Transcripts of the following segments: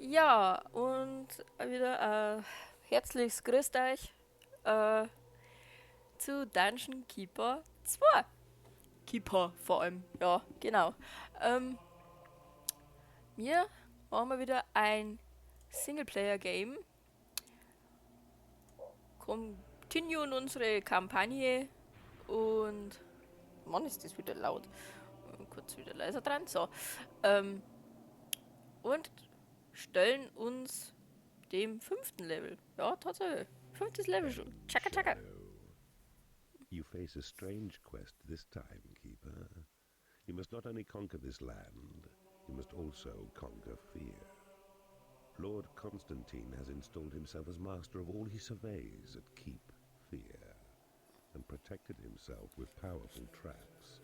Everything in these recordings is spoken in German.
Ja, und wieder herzlichst grüßt euch äh, zu Dungeon Keeper 2. Keeper vor allem, ja, genau. Ähm, wir haben wieder ein Singleplayer-Game. Continuen unsere Kampagne und. Mann, ist das wieder laut. Kurz wieder leiser dran. So. Ähm, und stellen uns dem fünften Level. Ja, tatsächlich. Fünftes Level schon. And Chaka chaka. Shadow. You face a strange quest this time, Keeper. You must not only conquer this land, you must also conquer fear. Lord Constantine has installed himself as master of all he surveys at Keep Fear, and protected himself with powerful traps.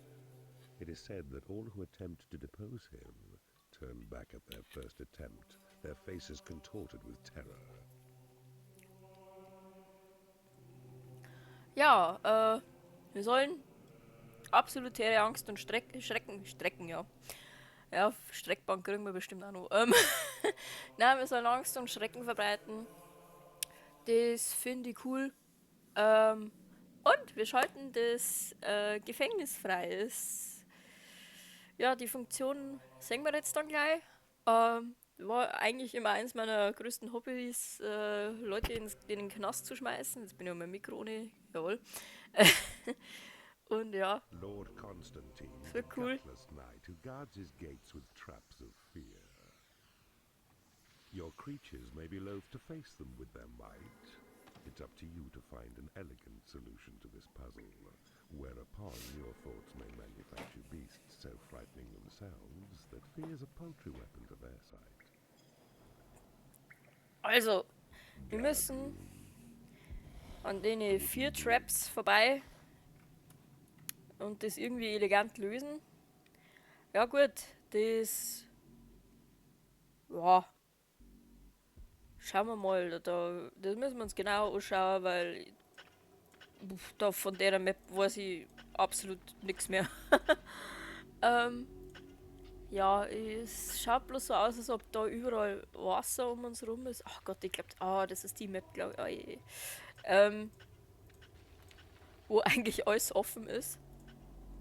It is said that all who attempt to depose him turn back at their first attempt, their faces contorted with terror. Ja, wir sollen absolutäre Angst und Strecken, ja. Ja, Streckbank kriegen wir bestimmt auch noch. Nein, wir sollen Angst und Schrecken verbreiten. Das finde ich cool. Und wir schalten das Gefängnis frei. Ja, die Funktion sehen wir jetzt dann gleich. War eigentlich immer eins meiner größten Hobbys, Leute in den Knast zu schmeißen. Jetzt bin ich mein Mikro ohne, jawohl. Und ja, Lord Constantine, es the wird cool. gutless knight who guards his gates with traps of fear. Your creatures may be loath to face them with their might. It's up to you to find an elegant solution to this puzzle, whereupon your thoughts may manufacture beasts so frightening themselves that fear's a paltry weapon to their sight. Also, wir müssen Guardroom. an den 4 Traps vorbei und das irgendwie elegant lösen. Ja gut, das. Ja, schauen wir mal. Das müssen wir uns genau anschauen, weil da von der Map weiß ich absolut nichts mehr. ähm, ja, es schaut bloß so aus, als ob da überall Wasser um uns rum ist. Ach Gott, ich glaube, das ist die Map, glaube ich. Oh je. Wo eigentlich alles offen ist.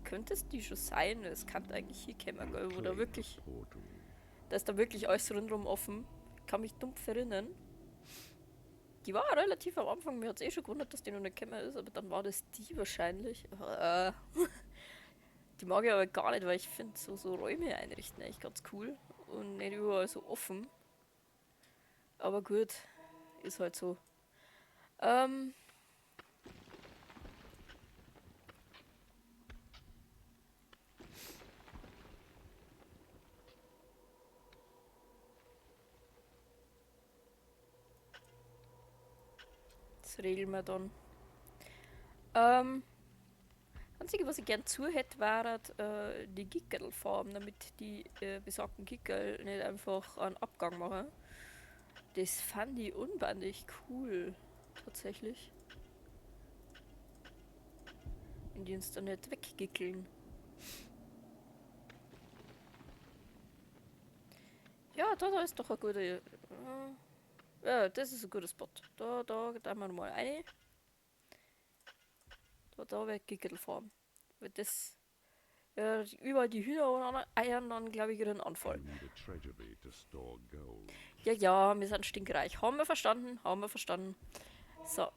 Könnte es die schon sein? Es kann eigentlich hier kommen, gell, wo da Reclaim wirklich. portal. Da ist da wirklich alles rundherum offen. Ich kann mich dumpf erinnern. Die war relativ am Anfang, mir hat es eh schon gewundert, dass die noch nicht gekommen ist, aber dann war das die wahrscheinlich. Die mag ich aber gar nicht, weil ich finde so Räume einrichten eigentlich ganz cool und nicht überall so offen. Aber gut, ist halt so. Ähm, das regeln wir dann. Ähm, Einzige, was ich gern zu hätte, wäre die Gickelfarben, damit die besagten Gickel nicht einfach einen Abgang machen. Das fand ich unbandig cool, tatsächlich. Wenn die uns dann nicht weggickeln. Ja, da ist doch ein guter. Ja, das ist ein guter Spot. Da wir mal rein. Da wird gegittelt fahren. Weil das. Überall die Hühner und Eiern dann, glaube ich, ihren Anfall. You need a treasury to store gold. Ja, ja, wir sind stinkreich. Haben wir verstanden? Haben wir verstanden. So.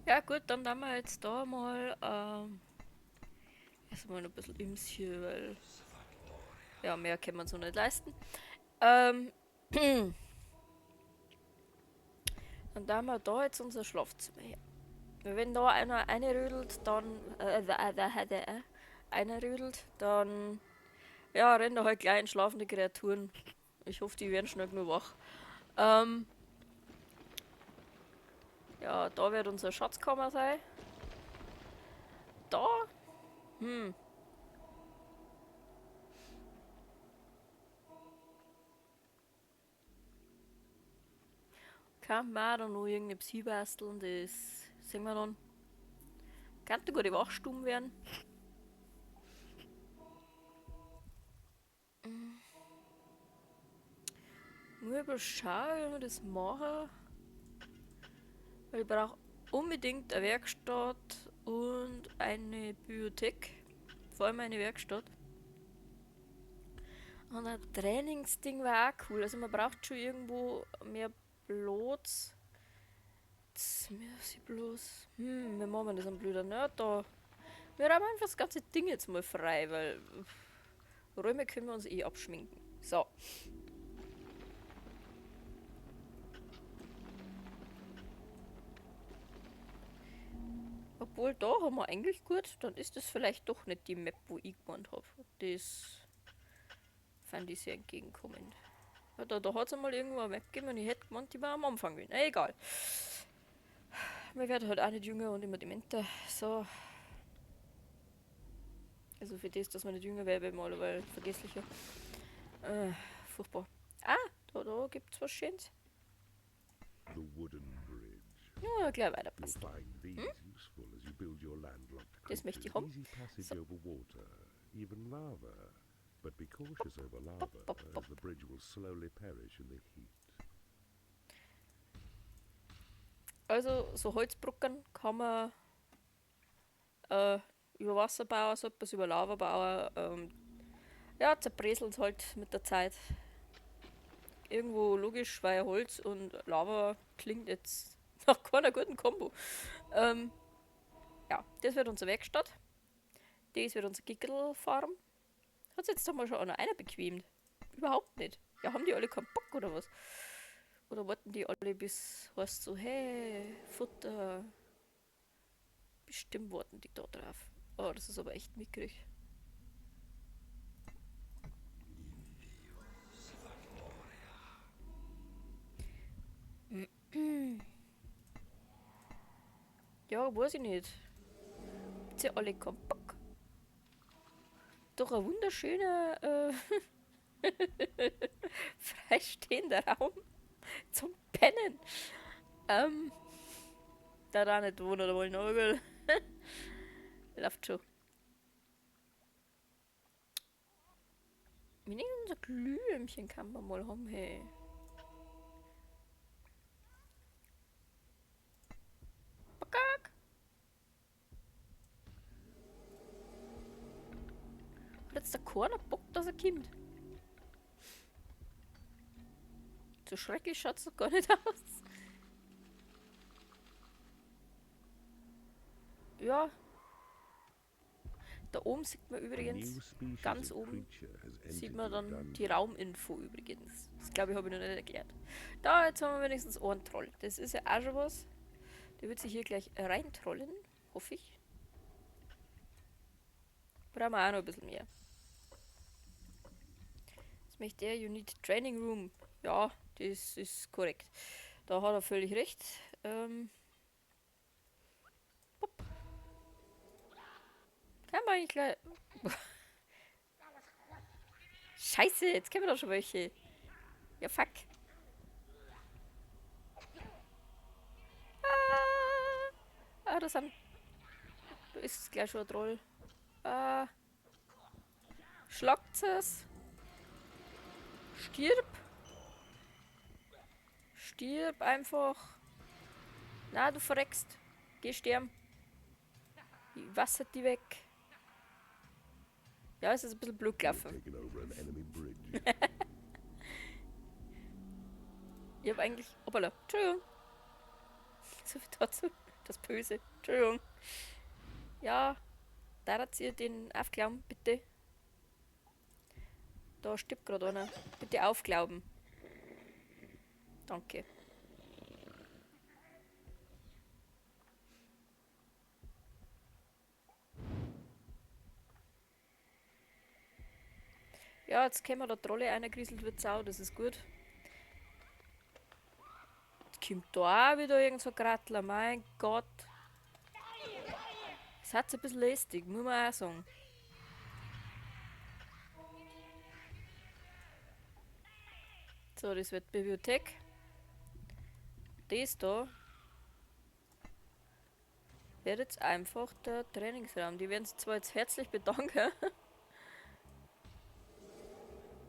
Ja, gut, dann tun wir jetzt da mal. Erstmal ein bisschen Ims hier, weil. Ja, mehr kann man so nicht leisten. Ähm. Dann tun wir da jetzt unser Schlafzimmer her. Wenn da einer einrödelt, dann. Einer rödelt, dann. Ja, rennen da halt klein schlafende Kreaturen. Ich hoffe, die werden schnell genug wach. Ähm. Ja, da wird unser Schatzkammer sein. Da. Hm. Kann man da noch irgendeine Psy basteln, das sehen wir dann. Könnte gut die Wachstumm werden. Nur überschauen, wie wir das machen. Weil ich brauche unbedingt eine Werkstatt und eine Bibliothek. Vor allem eine Werkstatt. Und ein Trainingsding war auch cool. Also man braucht schon irgendwo mehr Platz. Jetzt muss ich bloß. Wie machen wir das am Blöder? Na, da. Wir haben einfach das ganze Ding jetzt mal frei, weil Räume können wir uns eh abschminken. So. Obwohl, da haben wir eigentlich gut. Dann ist das vielleicht doch nicht die Map, wo ich gemeint habe. Das fand ich sehr entgegenkommend. Ja, da hat es einmal irgendwo eine Map gegeben und ich hätte gemeint, die war am Anfang gewesen. Egal. Wir werden halt auch nicht jünger und immer dementer. So. Also für das, dass man nicht jünger wäre, mal, weil vergesslicher. Furchtbar. Ah, da gibt's was Schönes. The wooden bridge. Ja, gleich You'll weiterpassen. find these useful as you build your landlocked Das möchte ich creatures. haben. Easy passage So. over water, even lava. But be cautious over lava, as the bridge will slowly perish in the heat. Also, so Holzbrücken kann man über Wasser bauen, so etwas über Lava bauen. Ja, zerbröselt halt mit der Zeit. Irgendwo logisch, weil Holz und Lava klingt jetzt nach keiner guten Kombo. Ja, das wird unsere Werkstatt. Das wird unsere Gickelfarm. Hat es jetzt einmal schon einer bequemt? Überhaupt nicht. Ja, haben die alle keinen Bock oder was? Oder warten die alle bis, heißt so, hey, Futter. Bestimmt warten die da drauf. Oh, das ist aber echt mickrig. Ja, weiß ich nicht. Habt ihr alle keinen Bock? Doch ein wunderschöner, freistehender Raum zum Pennen. Da nicht wohnen wollen, aber läuft schon. Wenigstens unser Glühwürmchen kann man mal haben, hey. Bakak. Hat jetzt der keiner Bock, dass er kommt? So schrecklich schaut es doch gar nicht aus. Ja. Da oben sieht man A new übrigens, species ganz of oben creature has sieht entered man your dann die dungeon. Rauminfo übrigens. Das glaube ich habe ich noch nicht erklärt. Da, jetzt haben wir wenigstens einen Troll. Das ist ja auch schon was. Der wird sich hier gleich reintrollen, hoffe ich. Brauchen wir auch noch ein bisschen mehr. Jetzt möchte er, you need training room. Ja, das ist korrekt. Da hat er völlig recht. Pop. Kann man eigentlich gleich... Scheiße, jetzt kennen wir doch schon welche. Ja, fuck. Ah, da sind... Da ist gleich schon ein Troll. Schlagt es. Stirb. Stirb einfach. Na, du verreckst. Geh sterben. Ich wasser die weg. Ja, es ist ein bisschen blöd gelaufen. Taken over an enemy bridge. Ich hab eigentlich... Hoppala. Entschuldigung. So viel dazu. Das Böse. Entschuldigung. Ja. Da hat ihr den aufglauben, bitte. Da stirbt gerade einer. Bitte aufglauben. Danke. Ja, jetzt können wir da Trolle eingegrieselt wird Sau, das ist gut. Jetzt kommt da auch wieder irgend so ein Grattler, mein Gott. Das hat ein bisschen lästig, muss man auch sagen. So, das wird Bibliothek. das da wird jetzt einfach der Trainingsraum. Die werden sich zwar jetzt herzlich bedanken.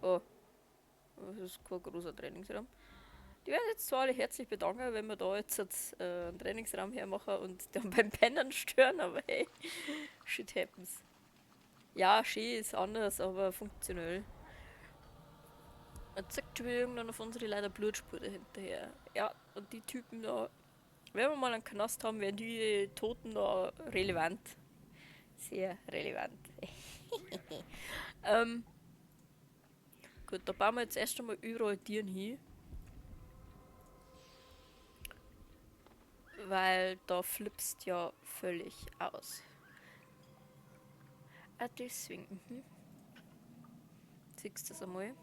Oh, das ist kein großer Trainingsraum. Die werden jetzt zwar alle herzlich bedanken, wenn wir da jetzt einen Trainingsraum hermachen und dann beim Pennen stören, aber hey, shit happens. Ja, schön ist anders, aber funktionell. Jetzt sagt schon wieder irgendwann auf unsere leider Blutspur dahinterher. Ja, und die Typen da, wenn wir mal einen Knast haben, werden die Toten da relevant. Sehr relevant. ähm, gut, da bauen wir jetzt erst einmal überall Tieren hin. Weil da flippst ja völlig aus. Ah, deswegen. Siehst du das einmal?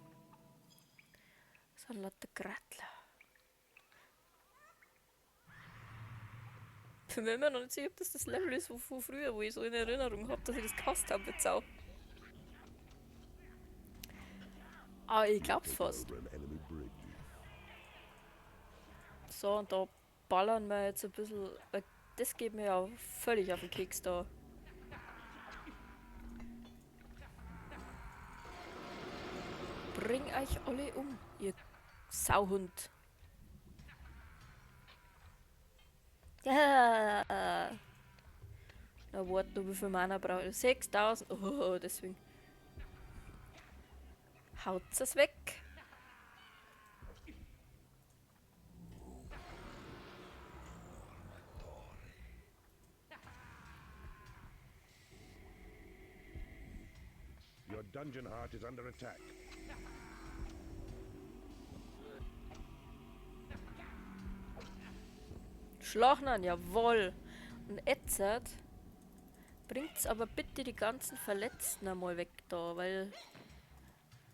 Das sind lauter Grattler. Ich bin mir noch nicht sicher, ob das Level ist, von früher, wo ich so in Erinnerung habe, dass ich das gehasst habe jetzt auch. Ah, ich glaub's fast. So, und da ballern wir jetzt ein bisschen. Das geht mir ja völlig auf den Keks da. Bring euch alle um, ihr Sauhund. Ja. Na, warte nur, wie viel Mana brauche ich? 6000. Oh, deswegen. Haut's es weg. Your dungeon heart is under attack. Schlachten, jawohl. Und jetzt bringt's aber bitte die ganzen Verletzten einmal weg da, weil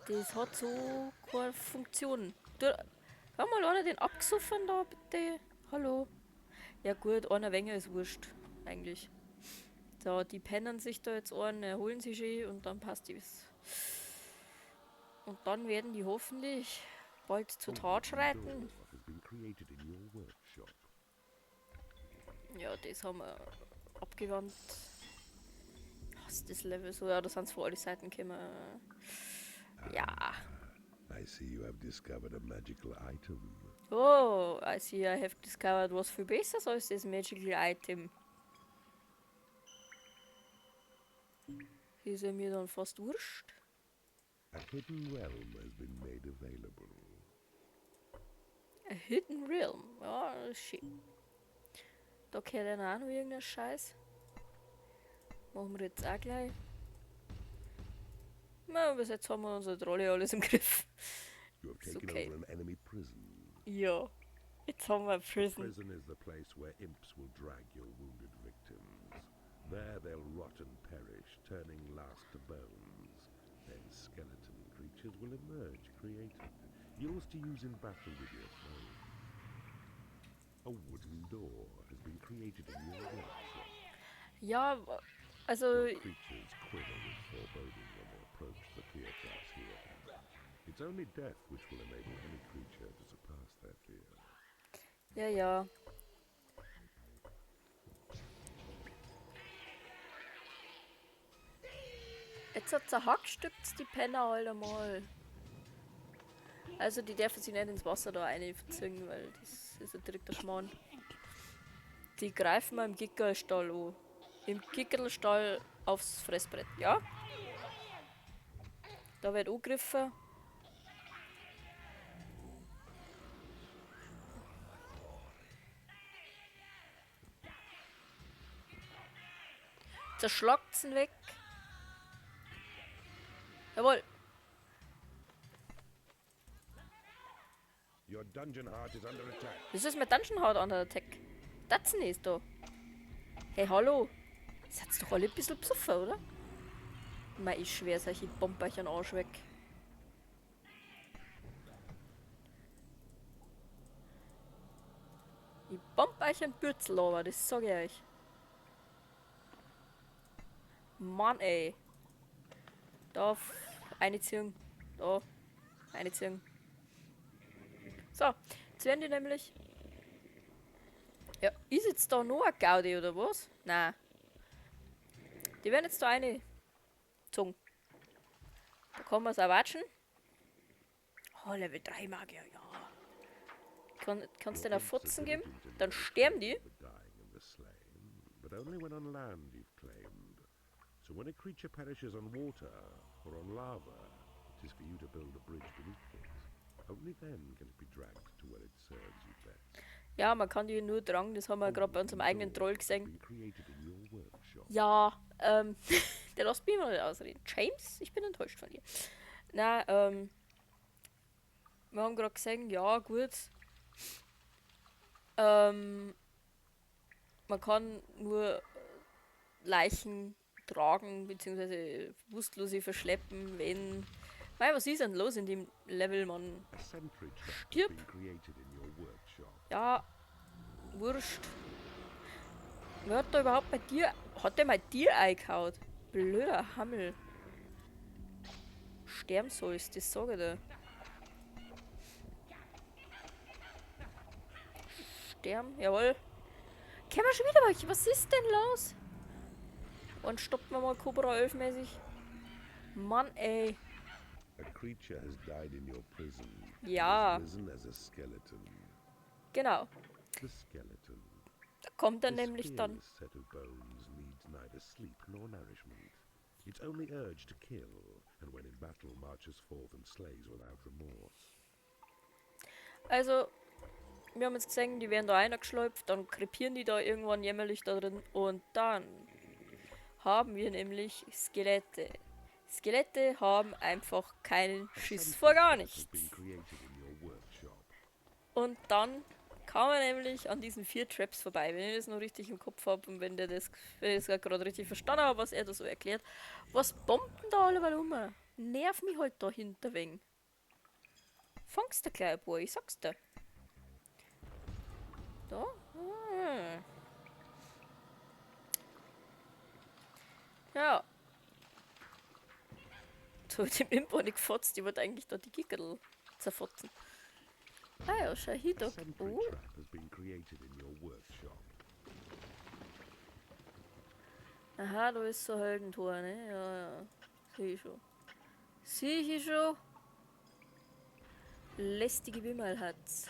das hat so keine Funktion. Du, hör mal einer den abgesoffen da, bitte. Hallo. Ja gut, einer weniger ist wurscht, eigentlich. So, die pennen sich da jetzt an, erholen sich schön und dann passt es. Und dann werden die hoffentlich bald zur Tat schreiten. Ja, das haben wir abgewandt. Was ist das Level so? Ja, da sind von alle Seiten gekommen. Ja. I see you have discovered a magical item. Oh, I see I have discovered was viel Besseres als das Magical Item. Ist ja mir dann fast wurscht. A hidden realm has been made available. A Hidden Realm. Ja, das ist schön. Da gehört dann auch noch irgendein Scheiß. Machen wir jetzt auch gleich. Na, bis jetzt haben wir unsere Trolle alles im Griff. You have It's taken okay. over an enemy prison. Ja, jetzt haben wir Prison. Prison is the place where imps will drag your wounded victims. There they'll rot and perish, turning last to bones. Then skeleton creatures will emerge, created, yours to use in battle with your foe. A wooden door has been created in your workshop. Ja, also Your creatures quiver with foreboding when they approach the theaters here. It's only death which will enable any creature to surpass their fear. ja, ja. Jetzt hat zerhackstückt die Penner halt einmal. Also die dürfen sich nicht ins Wasser da reinziehen, weil das ist ein direkter Schmarrn. Die greifen wir im Gickelstall an. Im Gickelstall aufs Fressbrett, ja? Da wird angegriffen. Zerschlagt's ihn weg. Jawohl. Your dungeon heart is under attack. Das ist mit Dungeon Heart under Attack. Das ist da. Hey, hallo. Seid doch alle ein bisschen besoffen, oder? Mei, ist schwer, solche Bomben euch an den Arsch weg. Ich bomb euch ein Bürzel, aber das sag ich euch. Mann, ey. Da einziehen. Da einziehen. So, jetzt werden die nämlich Ja, ist jetzt da noch ein Gaudi oder was? Nein. Die werden jetzt da eine gezogen. Da kann man es erwatschen. Oh, Level 3 Magier, ja. Kannst du den auf Fotzen geben? Dann sterben die. But only when on land you've claimed. So when a creature perishes on water or on lava, it is for you to build a bridge beneath it. Only then can it be dragged to where it serves you best. Ja, man kann die nur tragen, das haben wir gerade bei unserem eigenen Troll gesehen. Been created in your workshop. Ja, der lässt mich mal ausreden. James, ich bin enttäuscht von dir. Na, wir haben gerade gesehen, ja, gut. Man kann nur Leichen tragen, beziehungsweise bewusstlose verschleppen, wenn. Mei, was ist denn los in dem Level, man? A sentry trap has Stirb. been created in your workshop. Ja, wurscht. Wer hat da überhaupt bei dir. Hat der mal dir eingehaut? Blöder Hammel. Sterben sollst, das sage ich dir. Sterben, jawohl. Kennen wir schon wieder welche? Was ist denn los? Und stoppt man mal Cobra 11 mäßig. Mann, ey. A creature has died in your prison. Ja. It has risen as a skeleton. Genau. The skeleton. Da kommt er This nämlich dann. fearless set of bones needs neither sleep nor nourishment. Its only urge to kill, and when in battle marches forth and slays without remorse. Also, wir haben jetzt gesehen, die werden da reingeschleift, dann krepieren die da irgendwann jämmerlich da drin und dann haben wir nämlich Skelette. Skelette haben einfach keinen Schiss vor gar nichts. Und dann kann man nämlich an diesen 4 Traps vorbei, wenn ich das noch richtig im Kopf habe und wenn ich das gerade richtig verstanden habe, was er da so erklärt. Was bombt denn da alle um? Nerv mich halt da hinter wegen. Fangst du gleich, Boy, ich sag's dir. Da? Ah. Ja. So, dem Impo nicht gefotzt, die wollte eigentlich da die Gickerl zerfotzen. Ah ja, schau hier doch. Oh. Aha, da ist so ein Heldentor, ne? Ja, ja. Sieh ich schon. Sieh ich schon. Lästige Wimmel hat's.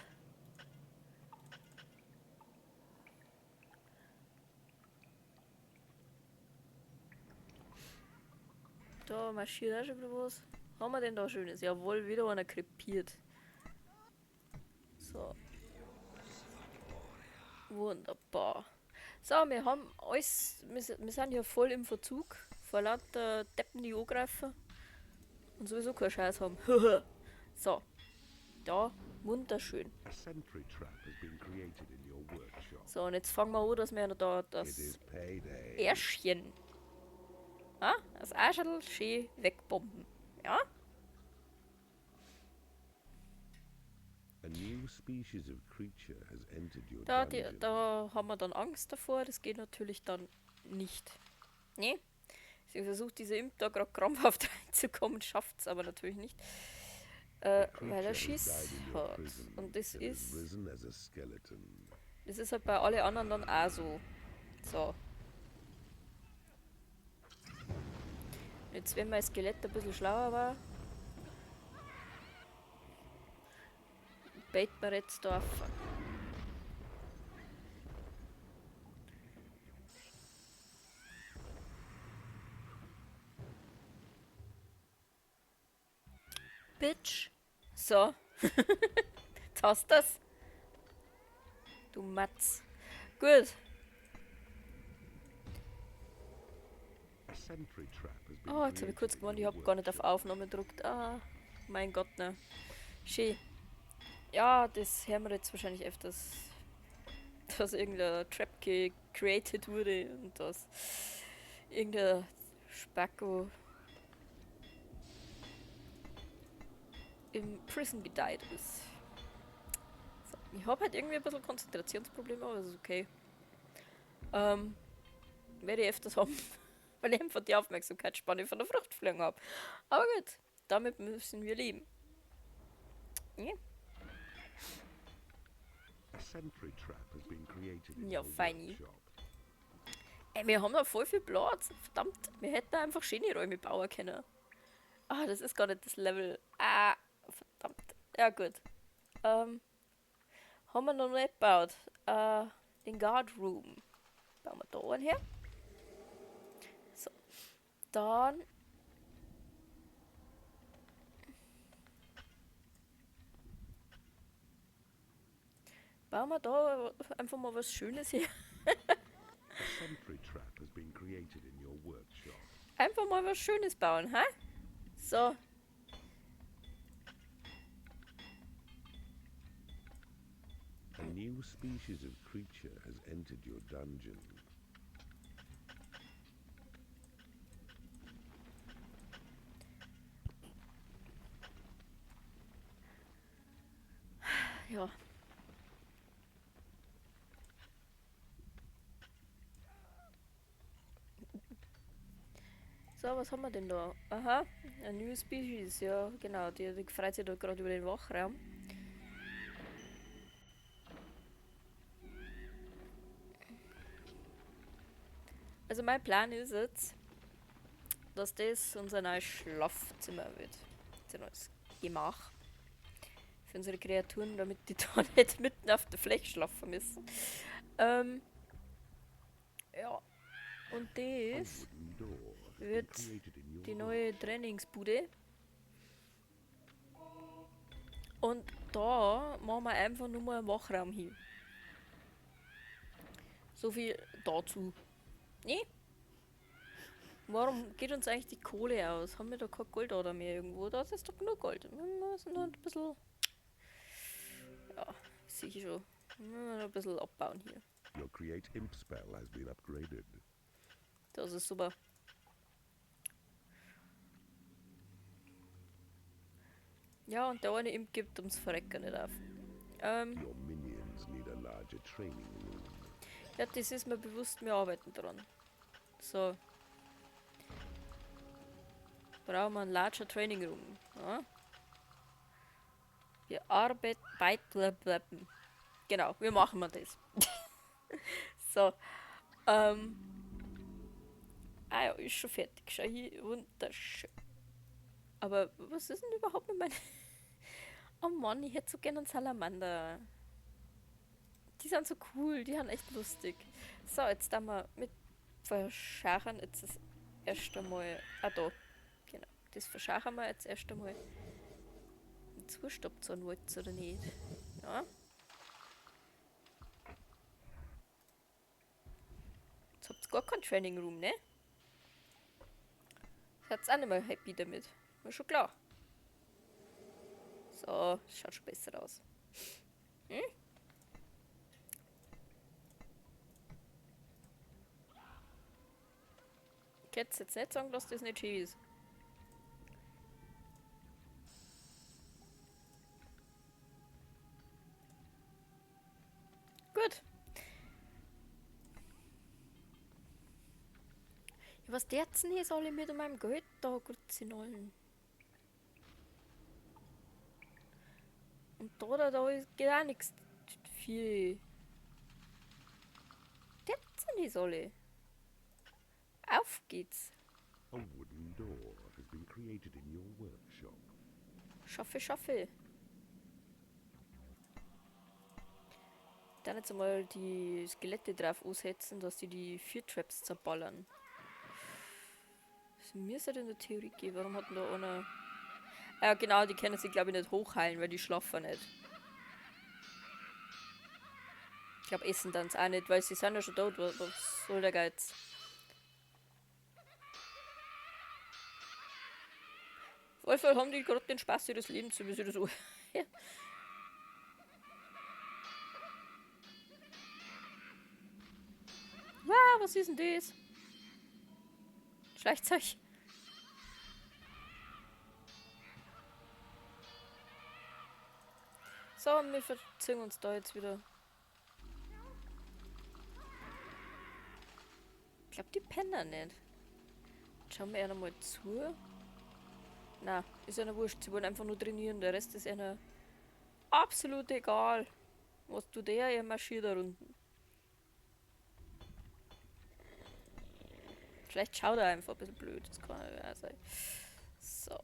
Da marschiert auch schon wieder was. Haben wir denn da Schönes? Jawohl, wieder einer krepiert. So. Wunderbar. So, wir haben alles. Wir sind hier voll im Verzug. Vor lauter Deppen, die angreifen. Und sowieso keinen Scheiß haben. So. Da, wunderschön. So, und jetzt fangen wir an, dass wir da das Ärschchen. Das Arschel schön wegbomben. Ja? Da haben wir dann Angst davor. Das geht natürlich dann nicht. Nee. Sie versucht diese Imp da gerade krampfhaft reinzukommen, schafft es aber natürlich nicht. Weil er Schiss hat. Und das ist halt bei allen anderen dann auch so. So. Jetzt, wenn mein Skelett ein bisschen schlauer war, bait man jetzt da auf. Bitch. So. Jetzt hast du das. Du Matz. Gut. Oh, jetzt habe ich kurz gewonnen, ich habe gar nicht auf Aufnahme gedruckt. Ah, mein Gott, ne. Schön. Ja, das hören wir jetzt wahrscheinlich öfters, dass irgendein Trap gecreated wurde und dass irgendein Spacko im Prison gedeiht ist. So, ich habe halt irgendwie ein bisschen Konzentrationsprobleme, aber das ist okay. Werde ich öfters haben, weil ich einfach die Aufmerksamkeitsspanne von der Fruchtfliegen habe. Aber gut, damit müssen wir leben. Ja. sentry trap has been created in Ja, your feini. workshop. Ey, wir haben da voll viel Platz. Verdammt, wir hätten da einfach schöne Räume bauen können. Ah, das ist gar nicht das Level. Ah, verdammt. Ja, gut. Haben wir noch nicht gebaut. Den Guard Room. Bauen wir da einen her. So. Dann. Bauen wir da einfach mal was Schönes her. A sentry trap has been created in your workshop. Einfach mal was Schönes bauen, hä? So. A new species of creature has entered your dungeon. Ja. So, was haben wir denn da? Aha, a new species, ja, genau. Die freut sich da gerade über den Wachraum. Also mein Plan ist jetzt, dass das unser neues Schlafzimmer wird. Unser neues Gemach. Für unsere Kreaturen, damit die da nicht mitten auf der Fläche schlafen müssen. Ja. Und A das wooden door has been wird created in your die neue Trainingsbude. Und da machen wir einfach nur mal einen Wachraum hin. So viel dazu. Nee? Warum geht uns eigentlich die Kohle aus? Haben wir da kein Gold oder mehr irgendwo? Das ist doch genug Gold. Wir müssen noch ein bisschen. Ja, sicher schon. Wir müssen noch ein bisschen abbauen hier. Your create imp spell has been upgraded. Das ist super. Ja, und der eine Imp gibt ums Verrecken nicht auf. Your minions need a larger training room. Ja, das ist mir bewusst, wir arbeiten dran. So. Brauchen wir einen larger Training Room. Ja? Wir arbeiten. Genau, wir machen mal das. So. Ah ja, ist schon fertig. Schau hier, wunderschön. Aber was ist denn überhaupt mit meinem... Oh Mann, ich hätte so gerne einen Salamander. Die sind so cool, die haben echt lustig. So, jetzt da mal mit verschachern. Jetzt das erste Mal... Ah, da. Genau. Das verschachern wir jetzt erst einmal. Jetzt wurscht, ob so ein Wald oder nicht. Ja. Jetzt habt ihr gar keinen Training Room, ne? Seid auch nicht mal happy damit. War schon klar. So, schaut schon besser aus. Hm? Ich hätte jetzt nicht sagen, dass das nicht schön ist. Gut. Ja, was der denn hier soll ich mit meinem Geld da gut sind allen? Und da geht auch nichts viel. Der denn hier soll ich? Auf geht's. A wooden door has been created in your workshop. Schaffe, schaffe. Dann jetzt einmal die Skelette drauf aussetzen, dass die Fear Traps zerballern. Das müsste in der Theorie gehen. Warum hat denn da einer... Ah ja, genau, die können sich glaube ich nicht hochheilen, weil die schlafen nicht. Ich glaube, essen dann auch nicht, weil sie sind ja schon tot. Was soll der Geiz? Auf jeden Fall haben die gerade den Spaß ihres Lebens, so wie sie das so. Wow, was ist denn das? Schleicht's euch. So, wir verziehen uns da jetzt wieder. Ich glaube, die pennen nicht. Schauen wir einer mal zu. Na, ist einer wurscht. Sie wollen einfach nur trainieren. Der Rest ist einer absolut egal. Was tut der? Er marschiert da unten. Vielleicht schaut er einfach ein bisschen blöd. Das kann ja sein. So, A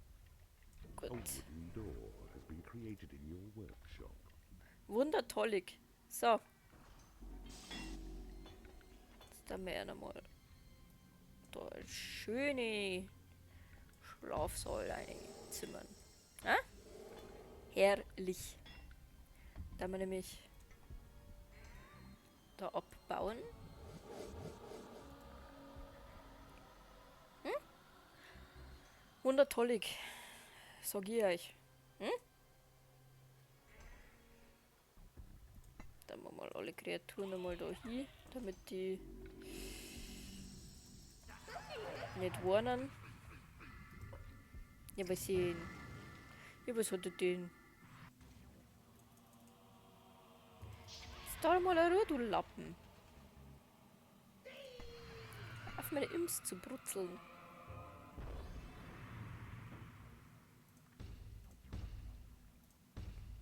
gut. wooden door has been created in your workshop. Wundertollig. So. Jetzt haben wir nochmal da eine schöne Schlafsaal einzimmern. Ja? Herrlich. Da haben wir nämlich da abbauen. Wundertollig. Sag ich euch. Dann machen wir mal alle Kreaturen einmal da hin, damit die nicht warnen. Ja, was sehen. Ja, was hat er denn? Ist da mal eine Ruhe, du Lappen. Auf meine Imps zu brutzeln.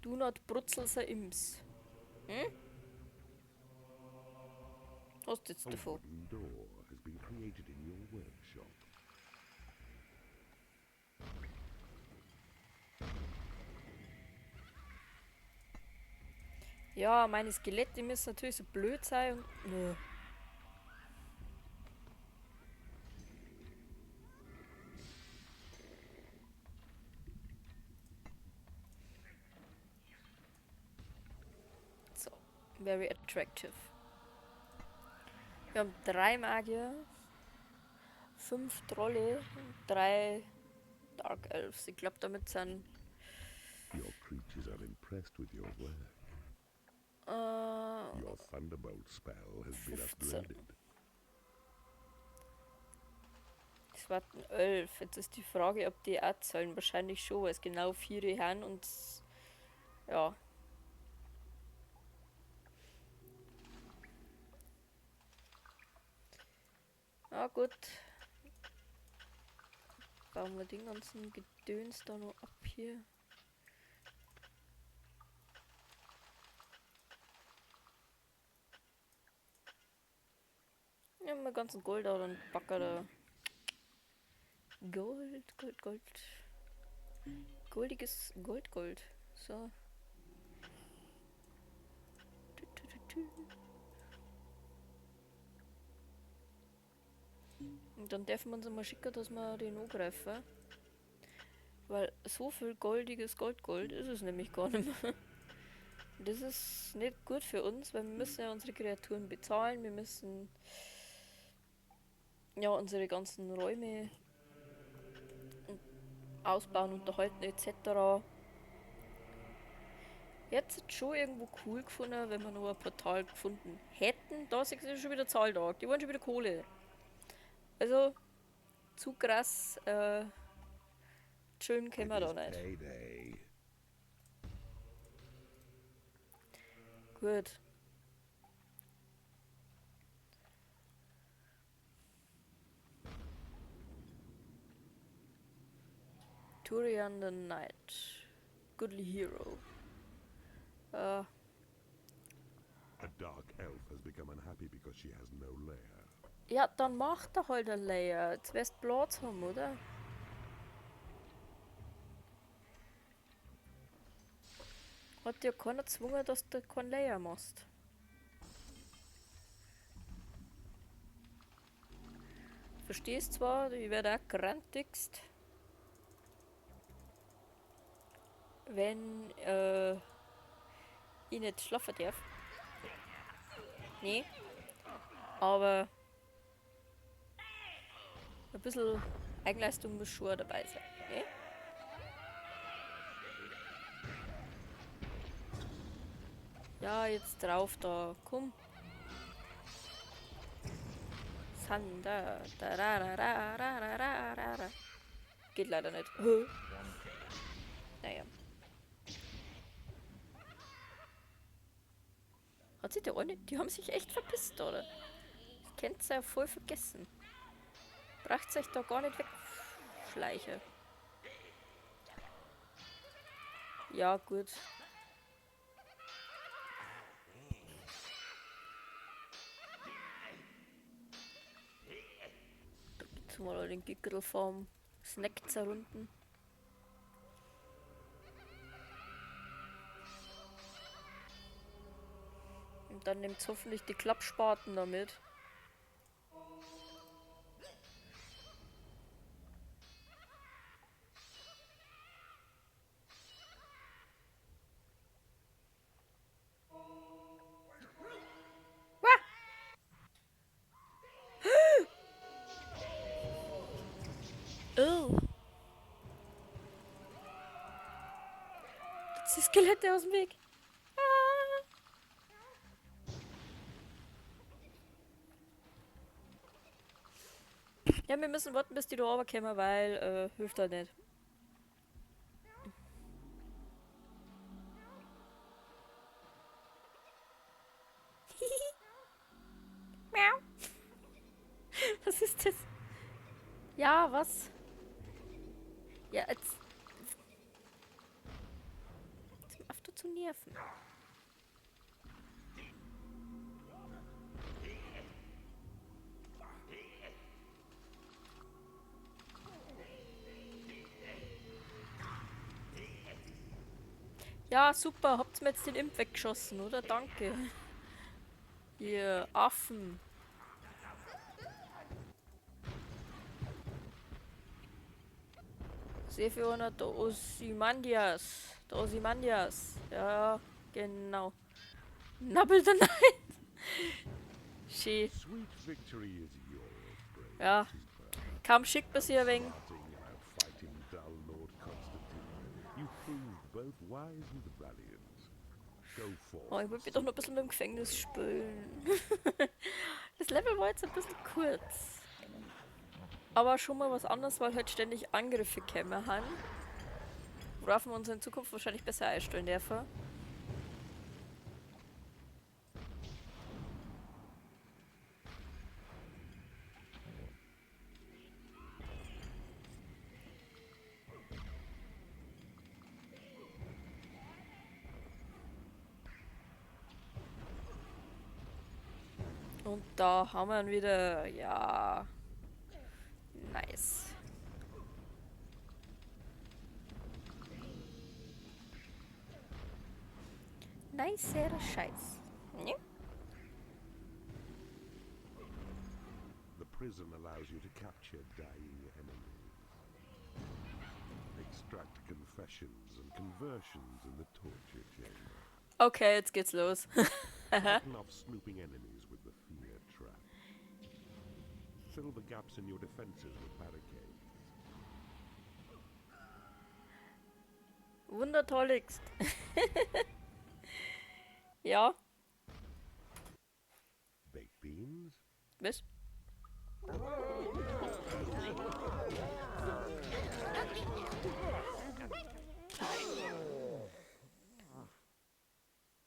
Do not brutzel the Imps. Hm? Hast jetzt A davon? wooden door has been created in your workshop. Ja, meine Skelette müssen natürlich so blöd sein und. Nö. So, very attractive. Wir haben 3 Magier, 5 Trolle, 3 Dark Elves. Ich glaube, damit sind. Your creatures are impressed with your work. Äh, Your Thunderbolt spell has been 15. upgraded. Das warten 11. Jetzt ist die Frage, ob die auch zahlen. Wahrscheinlich schon, weil es genau 4 haben und. Ja. Ja, gut. Bauen wir den ganzen Gedöns da noch ab hier. Ja, mal ganzen Gold oder einen Backer da. Gold, Gold, Gold. Goldiges Gold, Gold. So. Tü, tü, tü, tü. Und dann dürfen wir uns mal schicken, dass wir den angreifen. Weil so viel goldiges Gold ist es nämlich gar nicht mehr. Das ist nicht gut für uns, weil wir müssen ja unsere Kreaturen bezahlen. Wir müssen ja unsere ganzen Räume ausbauen, unterhalten etc. Jetzt ist schon irgendwo cool gefunden, wenn wir noch ein Portal gefunden hätten. Da ist schon wieder Zahl da. Die wollen schon wieder Kohle. Also, zu krass, chillen können It wir da is nicht. payday. Gut. Turian the Knight. Goodly Hero. A dark elf has become unhappy because she has no lair. Ja, dann macht er halt ein Layer. Jetzt wirst du Platz haben, oder? Hat dir keiner gezwungen, dass du kein Layer machst. Verstehst zwar, ich werde auch grantigst, wenn ich nicht schlafen darf. Nee. Aber ein bisschen Eigenleistung muss schon dabei sein. Nee? Ja, jetzt drauf da. Komm. Sander. Geht leider nicht. Naja. Hat sich der eine? Die haben sich echt verpisst, oder? Das könnt ihr ja voll vergessen. Bracht euch da gar nicht weg, Schleiche. Ja, gut. Zumal den Gickel vom Snack zerrunden. Und dann nimmt hoffentlich die Klappspaten damit. Oh. Die Skelette aus dem Weg. Ah. Ja, wir müssen warten, bis die da runterkommen, weil hilft da nicht. Miau. Was ist das? Ja, was? Ja, jetzt auf du zu nerven. Ja, super. Habt ihr mir jetzt den Imp weggeschossen, oder? Danke. Ihr Affen. Sefiona der Ozymandias. Der Ozymandias. Ja, genau. Nabbel the Night. Schön. Sweet victory is yours, brave Ja. keeper. Kaum schickt man sie ein wenig. Fighting dull Lord Constantine. You proved both wise and valiant. Go forth. Oh, ich wollte mich doch noch ein bisschen mit dem Gefängnis spielen. Das Level war jetzt ein bisschen kurz. Aber schon mal was anderes, weil halt ständig Angriffe kämen haben. Worauf wir uns in Zukunft wahrscheinlich besser einstellen dürfen. Und da haben wir ihn wieder, ja, nice. Nicer Scheiß. Ja? The prison allows you to capture dying enemies. Extract confessions and conversions in the torture chamber. Okay, jetzt geht's los. Pattern off snooping enemies with the fear trap. Fill the gaps in your defenses with barricades. Wundertolligst. Ja, Baked beans? was?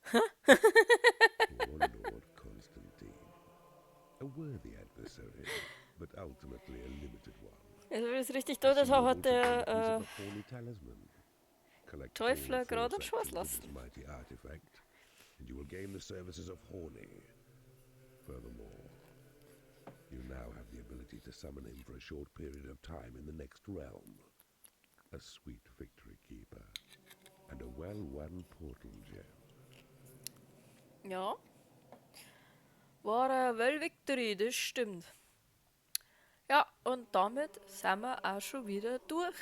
Poor Lord Constantine. A worthy adversary, but ultimately a limited one. Also wenn ich es richtig deutet habe, hat der Horny talisman. Collect Teufler all gerade force einen Schuss actions with lassen. its mighty artifact, and you will gain the services of Horny. Furthermore, you now have the ability to summon him for a short period of time in the next realm. A sweet victory keeper, and a well-won portal gem. Ja. War eine Well Victory, das stimmt. Ja, und damit sind wir auch schon wieder durch.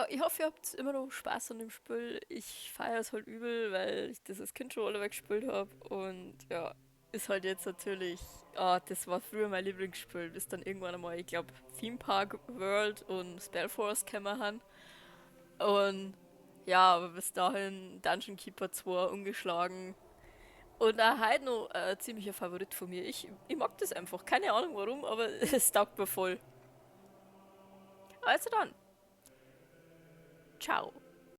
Ich hoffe, ihr habt immer noch Spaß an dem Spiel. Ich feiere es halt übel, weil ich das als Kind schon alle weggespielt habe. Und ja, ist halt jetzt natürlich. Das war früher mein Lieblingsspiel, bis dann irgendwann einmal, ich glaube, Theme Park World und Spellforce gekommen haben. Und ja, aber bis dahin Dungeon Keeper 2 ungeschlagen. Und auch heute noch ein ziemlicher Favorit von mir. Ich mag das einfach. Keine Ahnung warum, aber es taugt mir voll. Also dann. Ciao.